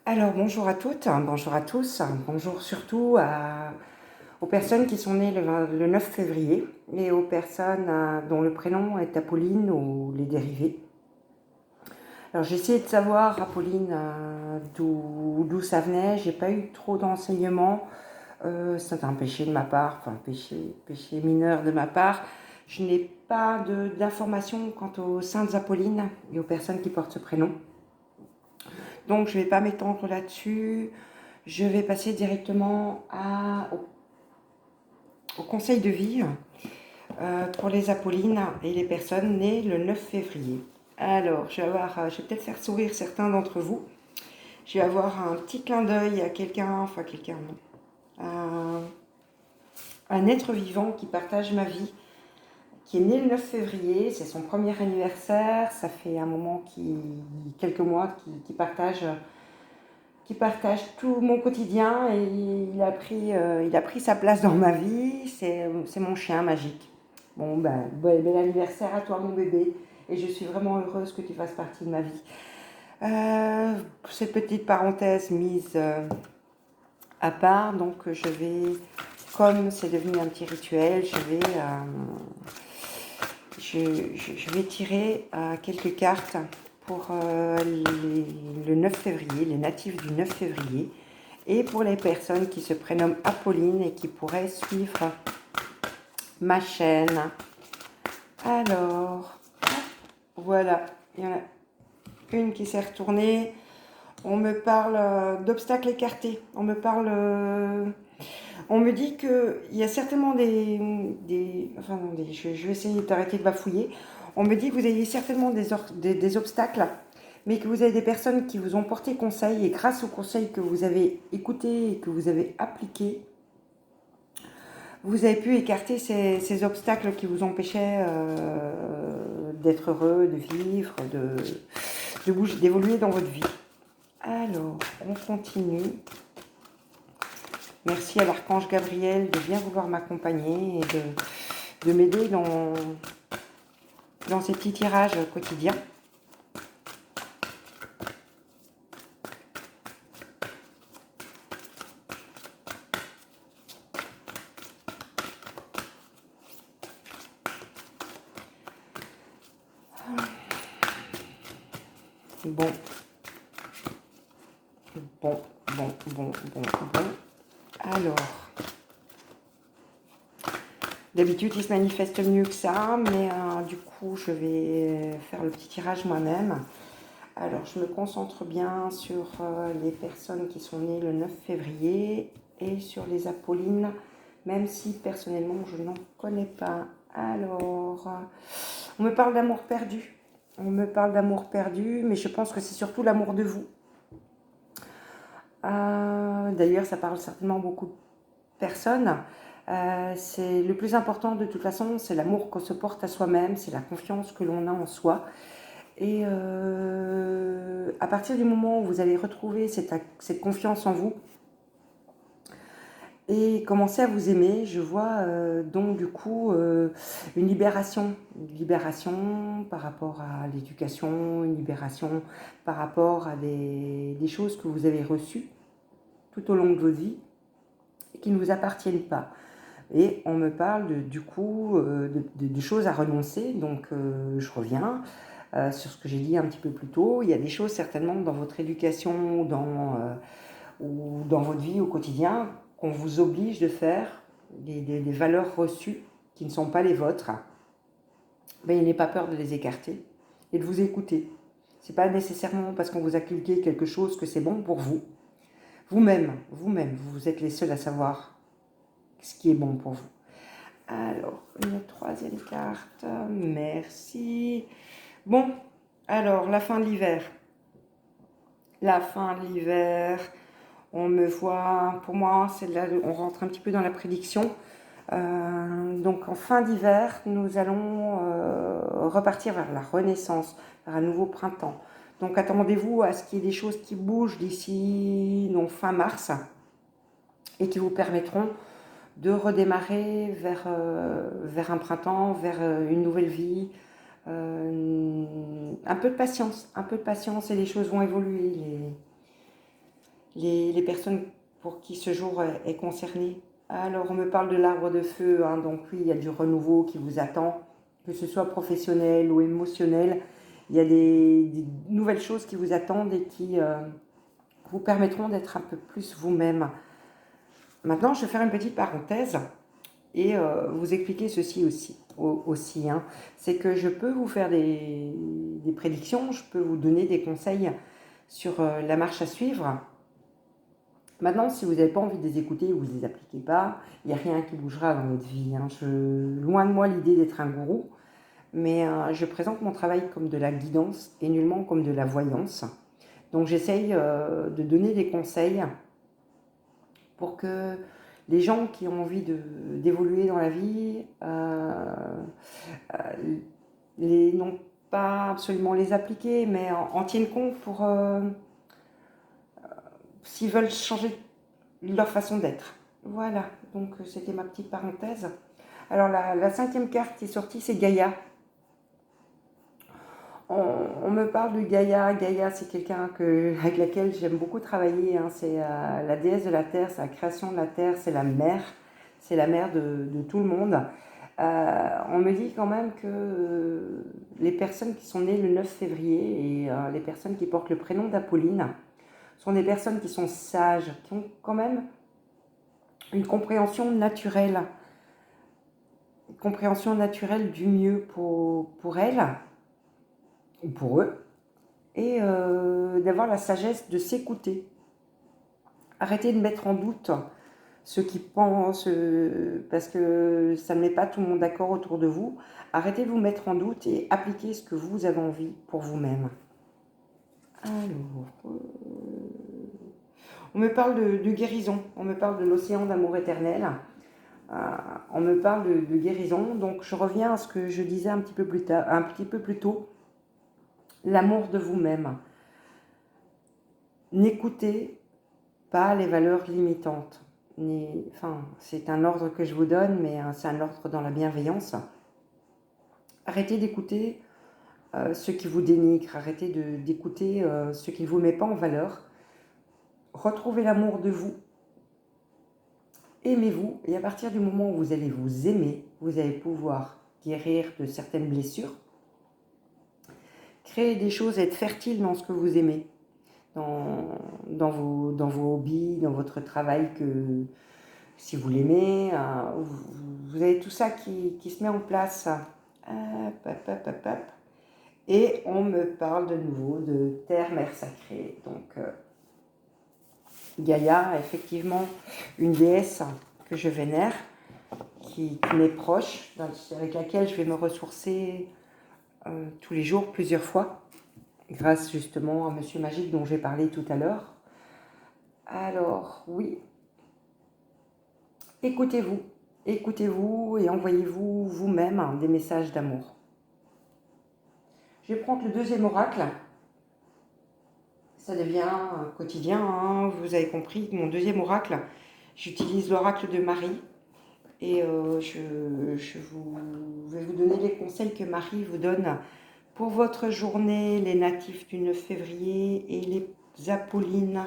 Alors bonjour à toutes, bonjour à tous, bonjour surtout aux personnes qui sont nées le 9 février et aux personnes dont le prénom est Apolline ou les dérivés. Alors j'ai essayé de savoir, Apolline, d'où ça venait, j'ai pas eu trop d'enseignements, c'est un péché de ma part, enfin péché mineur de ma part. Je n'ai pas d'informations quant aux saintes Apollines et aux personnes qui portent ce prénom. Donc je ne vais pas m'étendre là-dessus. Je vais passer directement au conseil de vie pour les Apollines et les personnes nées le 9 février. Alors, je vais peut-être faire sourire certains d'entre vous. Je vais avoir un petit clin d'œil à un être vivant qui partage ma vie, qui est né le 9 février. C'est son premier anniversaire. Ça fait un moment, quelques mois, qu'il partage tout mon quotidien et il a pris sa place dans ma vie. C'est mon chien magique. Bon, bel anniversaire à toi, mon bébé. Et je suis vraiment heureuse que tu fasses partie de ma vie. Cette petite parenthèse mise à part, donc comme c'est devenu un petit rituel, je vais tirer quelques cartes pour le 9 février, les natifs du 9 février, et pour les personnes qui se prénomment Apolline et qui pourraient suivre ma chaîne. Alors, voilà, il y en a une qui s'est retournée. On me parle d'obstacles écartés. On me dit qu'il y a certainement je vais essayer d'arrêter de bafouiller. On me dit que vous avez certainement des obstacles, mais que vous avez des personnes qui vous ont porté conseil, et grâce aux conseils que vous avez écoutés et que vous avez appliqués, vous avez pu écarter ces obstacles qui vous empêchaient d'être heureux, de vivre, d'évoluer dans votre vie. Alors, on continue. Merci à l'archange Gabriel de bien vouloir m'accompagner et de m'aider dans ces petits tirages quotidiens. Bon. Alors, d'habitude, il se manifeste mieux que ça, mais du coup, je vais faire le petit tirage moi-même. Alors, je me concentre bien sur les personnes qui sont nées le 9 février et sur les Apollines, même si personnellement, je n'en connais pas. Alors, on me parle d'amour perdu. Mais je pense que c'est surtout l'amour de vous. D'ailleurs, ça parle certainement beaucoup de personnes. C'est le plus important de toute façon, c'est l'amour qu'on se porte à soi-même, c'est la confiance que l'on a en soi. Et à partir du moment où vous allez retrouver cette confiance en vous et commencer à vous aimer, je vois donc du coup une libération par rapport à l'éducation, une libération par rapport à des choses que vous avez reçues tout au long de votre vie et qui ne vous appartiennent pas. Et on me parle de choses à renoncer, donc je reviens sur ce que j'ai dit un petit peu plus tôt. Il y a des choses certainement dans votre éducation ou dans votre vie au quotidien qu'on vous oblige de faire, des valeurs reçues qui ne sont pas les vôtres. Ben, il n'est pas peur de les écarter et de vous écouter. C'est pas nécessairement parce qu'on vous a inculqué quelque chose que c'est bon pour vous. Vous-même, vous êtes les seuls à savoir ce qui est bon pour vous. Alors, une troisième carte, merci. Bon, alors, la fin de l'hiver. On me voit, pour moi, c'est là, on rentre un petit peu dans la prédiction. Donc, en fin d'hiver, nous allons repartir vers la renaissance, vers un nouveau printemps. Donc, attendez-vous à ce qu'il y ait des choses qui bougent d'ici fin mars et qui vous permettront de redémarrer vers un printemps, vers une nouvelle vie. Un peu de patience et les choses vont évoluer. les personnes pour qui ce jour est concerné. Alors, on me parle de l'arbre de feu, hein, donc oui, il y a du renouveau qui vous attend, que ce soit professionnel ou émotionnel. Il y a des nouvelles choses qui vous attendent et qui vous permettront d'être un peu plus vous-même. Maintenant, je vais faire une petite parenthèse et vous expliquer ceci aussi hein. C'est que je peux vous faire des prédictions, je peux vous donner des conseils sur la marche à suivre. Maintenant, si vous n'avez pas envie de les écouter ou vous ne les appliquez pas, il n'y a rien qui bougera dans votre vie. Hein. Loin de moi l'idée d'être un gourou, mais je présente mon travail comme de la guidance et nullement comme de la voyance. Donc j'essaye de donner des conseils pour que les gens qui ont envie d'évoluer dans la vie, non pas absolument les appliquer, mais en tiennent compte pour s'ils veulent changer leur façon d'être. Voilà, donc c'était ma petite parenthèse. Alors la 5e carte qui est sortie, c'est Gaïa. On me parle de Gaïa. Gaïa, c'est quelqu'un avec laquelle j'aime beaucoup travailler. Hein. C'est la déesse de la terre, c'est la création de la terre, c'est la mère. C'est la mère de tout le monde. On me dit quand même que les personnes qui sont nées le 9 février et les personnes qui portent le prénom d'Apolline sont des personnes qui sont sages, qui ont quand même une compréhension naturelle du mieux pour elles ou pour eux, et d'avoir la sagesse de s'écouter. Arrêtez de mettre en doute ceux qui pensent, parce que ça ne met pas tout le monde d'accord autour de vous. Arrêtez de vous mettre en doute et appliquez ce que vous avez envie pour vous-même. Alors, on me parle de guérison, on me parle de l'océan d'amour éternel. On me parle de guérison, donc je reviens à ce que je disais un petit peu plus tôt, l'amour de vous-même. N'écoutez pas les valeurs limitantes. C'est un ordre que je vous donne, mais c'est un ordre dans la bienveillance. Arrêtez d'écouter ce qui vous dénigre, arrêtez d'écouter ce qui ne vous met pas en valeur. Retrouvez l'amour de vous. Aimez-vous, et à partir du moment où vous allez vous aimer, vous allez pouvoir guérir de certaines blessures, créer des choses, être fertile dans ce que vous aimez, dans vos hobbies, dans votre travail, que si vous l'aimez, vous avez tout ça qui se met en place. Et on me parle de nouveau de terre, mère sacrée. Donc Gaïa, effectivement, une déesse que je vénère, qui m'est proche, avec laquelle je vais me ressourcer tous les jours, plusieurs fois, grâce justement à Monsieur Magique dont j'ai parlé tout à l'heure. Alors, oui, écoutez-vous et envoyez-vous vous-même des messages d'amour. Je vais prendre le 2e oracle. Ça devient quotidien, hein. Vous avez compris, mon 2e oracle, j'utilise l'oracle de Marie. Et je vais vous donner les conseils que Marie vous donne pour votre journée, les natifs du 9 février et les Apollines.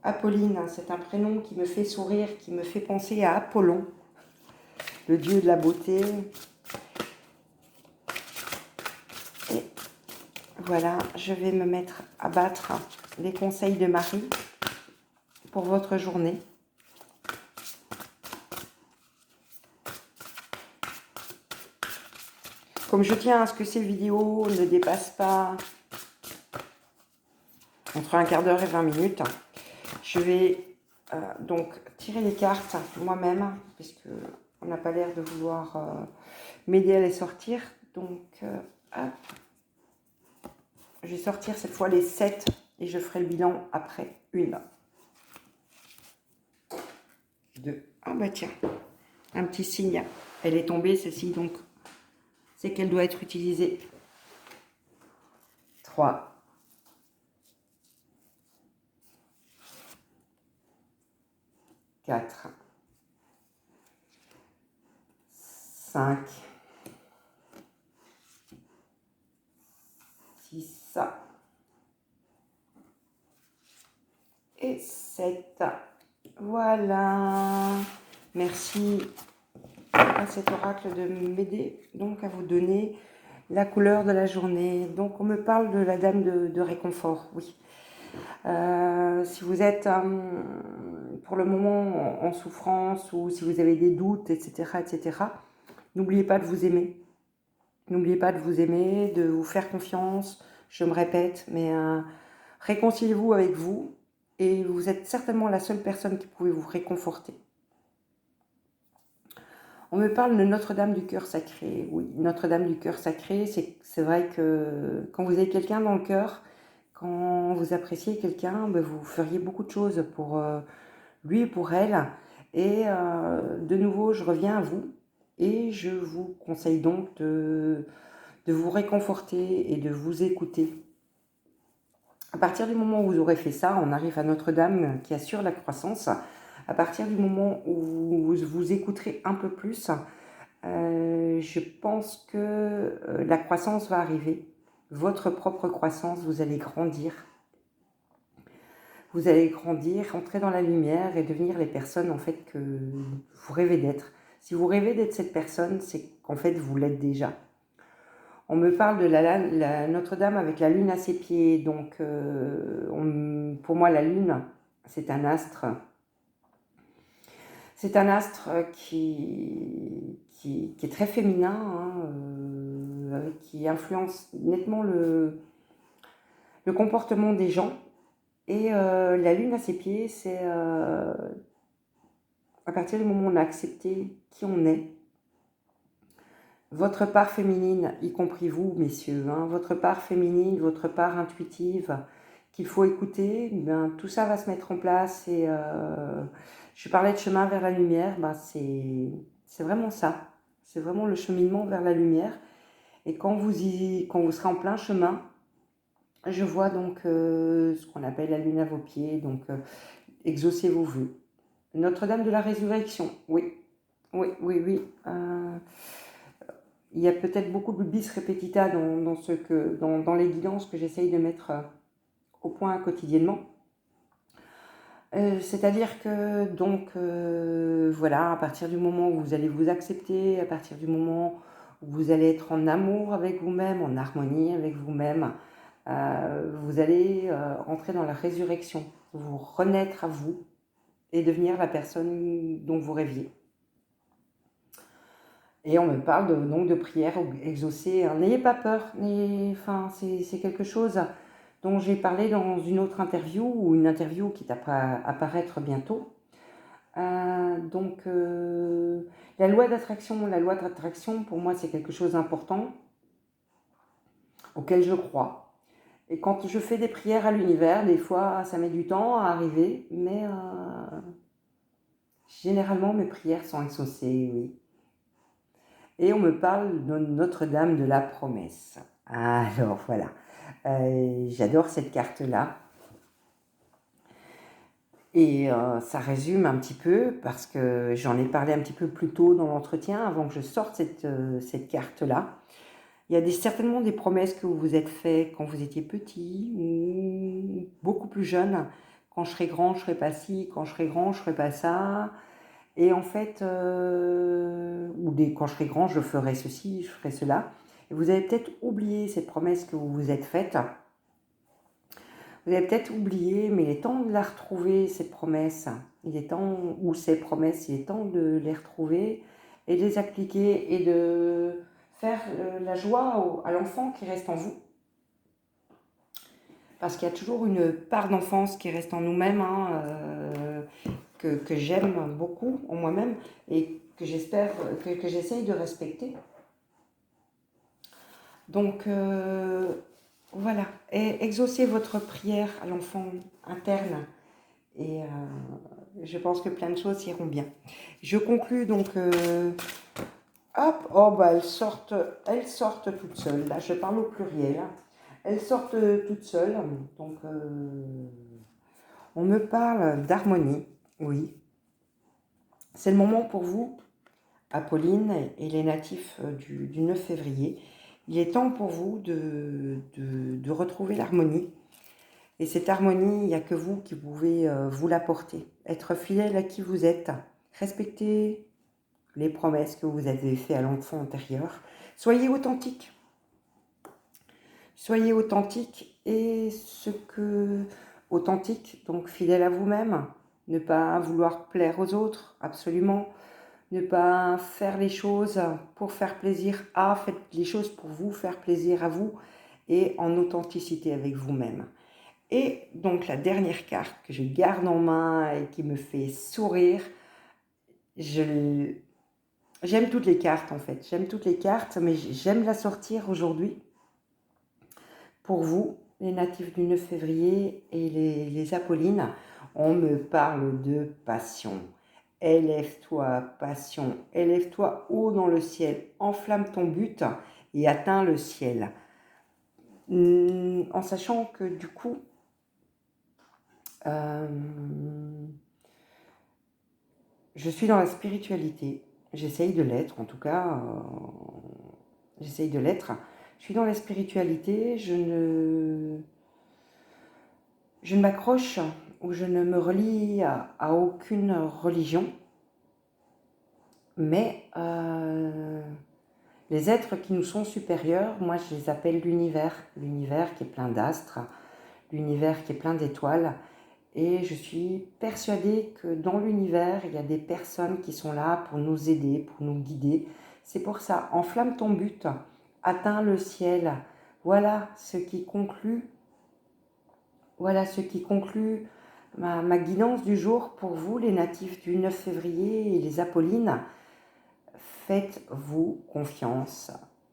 Apolline, c'est un prénom qui me fait sourire, qui me fait penser à Apollon, le dieu de la beauté. Et voilà, je vais me mettre à battre les conseils de Marie pour votre journée. Comme je tiens à ce que ces vidéos ne dépassent pas entre un quart d'heure et 20 minutes, je vais donc tirer les cartes moi-même, puisqu'on n'a pas l'air de vouloir m'aider à les sortir. Donc, hop. Je vais sortir cette fois les 7 et je ferai le bilan après. 1, 2, ah bah tiens, un petit signe. Elle est tombée, celle-ci, donc c'est qu'elle doit être utilisée. 3, 4, 5, 6, et 7. Voilà. Merci à cet oracle de m'aider donc à vous donner la couleur de la journée. Donc on me parle de la dame de réconfort, oui. Si vous êtes pour le moment en souffrance ou si vous avez des doutes, etc., n'oubliez pas de vous aimer. N'oubliez pas de vous aimer, de vous faire confiance. Je me répète, mais réconciliez-vous avec vous et vous êtes certainement la seule personne qui pouvait vous réconforter. On me parle de Notre-Dame du cœur sacré. Oui, Notre-Dame du cœur sacré, c'est vrai que quand vous avez quelqu'un dans le cœur, quand vous appréciez quelqu'un, ben vous feriez beaucoup de choses pour lui et pour elle. Et de nouveau, je reviens à vous et je vous conseille donc de vous réconforter et de vous écouter. À partir du moment où vous aurez fait ça, on arrive à Notre-Dame qui assure la croissance. À partir du moment où vous écouterez un peu plus, je pense que la croissance va arriver. Votre propre croissance, vous allez grandir. Vous allez grandir, entrer dans la lumière et devenir les personnes en fait que vous rêvez d'être. Si vous rêvez d'être cette personne, c'est qu'en fait vous l'êtes déjà. On me parle de la Notre-Dame avec la lune à ses pieds. Donc pour moi la lune, c'est un astre. C'est un astre qui est très féminin, hein, qui influence nettement le comportement des gens. Et la lune à ses pieds, c'est à partir du moment où on a accepté qui on est, votre part féminine, y compris vous, messieurs, hein, votre part féminine, votre part intuitive, qu'il faut écouter, ben, tout ça va se mettre en place. Et je parlais de chemin vers la lumière, ben, c'est vraiment ça. C'est vraiment le cheminement vers la lumière. Et quand vous serez en plein chemin, je vois donc ce qu'on appelle la lune à vos pieds, donc exaucez vos vœux. Notre-Dame de la Résurrection, oui. Oui. Il y a peut-être beaucoup de bis repetita dans les guidances que j'essaye de mettre au point quotidiennement. C'est-à-dire que donc voilà, à partir du moment où vous allez vous accepter, à partir du moment où vous allez être en amour avec vous-même, en harmonie avec vous-même, vous allez entrer dans la résurrection, vous renaître à vous et devenir la personne dont vous rêviez. Et on me parle donc de prières exaucées. N'ayez pas peur, c'est quelque chose dont j'ai parlé dans une autre interview, ou une interview qui est à apparaître bientôt. La loi d'attraction, pour moi, c'est quelque chose d'important, auquel je crois. Et quand je fais des prières à l'univers, des fois, ça met du temps à arriver, mais généralement, mes prières sont exaucées, oui. Et on me parle de Notre-Dame de la Promesse. Alors voilà, j'adore cette carte-là. Et ça résume un petit peu, parce que j'en ai parlé un petit peu plus tôt dans l'entretien, avant que je sorte cette carte-là. Il y a certainement des promesses que vous vous êtes faites quand vous étiez petit, ou beaucoup plus jeune. Quand je serai grand, je serai pas ci, quand je serai grand, je ferai pas ça. Et en fait, quand je serai grand, je ferai ceci, je ferai cela. Et vous avez peut-être oublié cette promesse que vous vous êtes faite. Vous avez peut-être oublié, mais il est temps de la retrouver, cette promesse. Il est temps, ou ces promesses, il est temps de les retrouver et de les appliquer et de faire la joie à l'enfant qui reste en vous. Parce qu'il y a toujours une part d'enfance qui reste en nous-mêmes, hein, que j'aime beaucoup en moi-même et que j'espère, que j'essaye de respecter. Donc voilà, et exaucez votre prière à l'enfant interne et je pense que plein de choses iront bien. Je conclus donc, elles sortent toutes seules, là je parle au pluriel, hein. Elles sortent toutes seules, donc on me parle d'harmonie, oui. C'est le moment pour vous, Apolline et les natifs du 9 février. Il est temps pour vous de retrouver l'harmonie. Et cette harmonie, il n'y a que vous qui pouvez vous l'apporter. Être fidèle à qui vous êtes, respecter les promesses que vous avez faites à l'enfant antérieur. Soyez authentique. Soyez authentique et authentique, donc fidèle à vous-même. Ne pas vouloir plaire aux autres, absolument. Ne pas faire les choses pour faire plaisir à, faites les choses pour vous faire plaisir à vous et en authenticité avec vous-même. Et donc la dernière carte que je garde en main et qui me fait sourire, j'aime toutes les cartes en fait, j'aime toutes les cartes, mais j'aime la sortir aujourd'hui pour vous, les natifs du 9 février et les Apollines. On me parle de passion. Élève-toi, passion, élève-toi haut dans le ciel, enflamme ton but et atteins le ciel. En sachant que du coup, je suis dans la spiritualité, j'essaye de l'être, en tout cas, j'essaye de l'être. Je suis dans la spiritualité, je ne m'accroche ou je ne me relie à aucune religion, mais les êtres qui nous sont supérieurs, moi je les appelle l'univers qui est plein d'astres, l'univers qui est plein d'étoiles. Et je suis persuadée que dans l'univers, il y a des personnes qui sont là pour nous aider, pour nous guider. C'est pour ça, enflamme ton but, atteins le ciel. Voilà ce qui conclut, ma guidance du jour pour vous, les natifs du 9 février et les Apollines. Faites-vous confiance,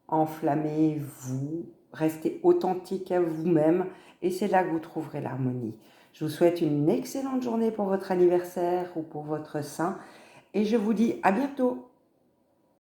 enflammez-vous, restez authentique à vous-même et c'est là que vous trouverez l'harmonie. Je vous souhaite une excellente journée pour votre anniversaire ou pour votre saint et je vous dis à bientôt.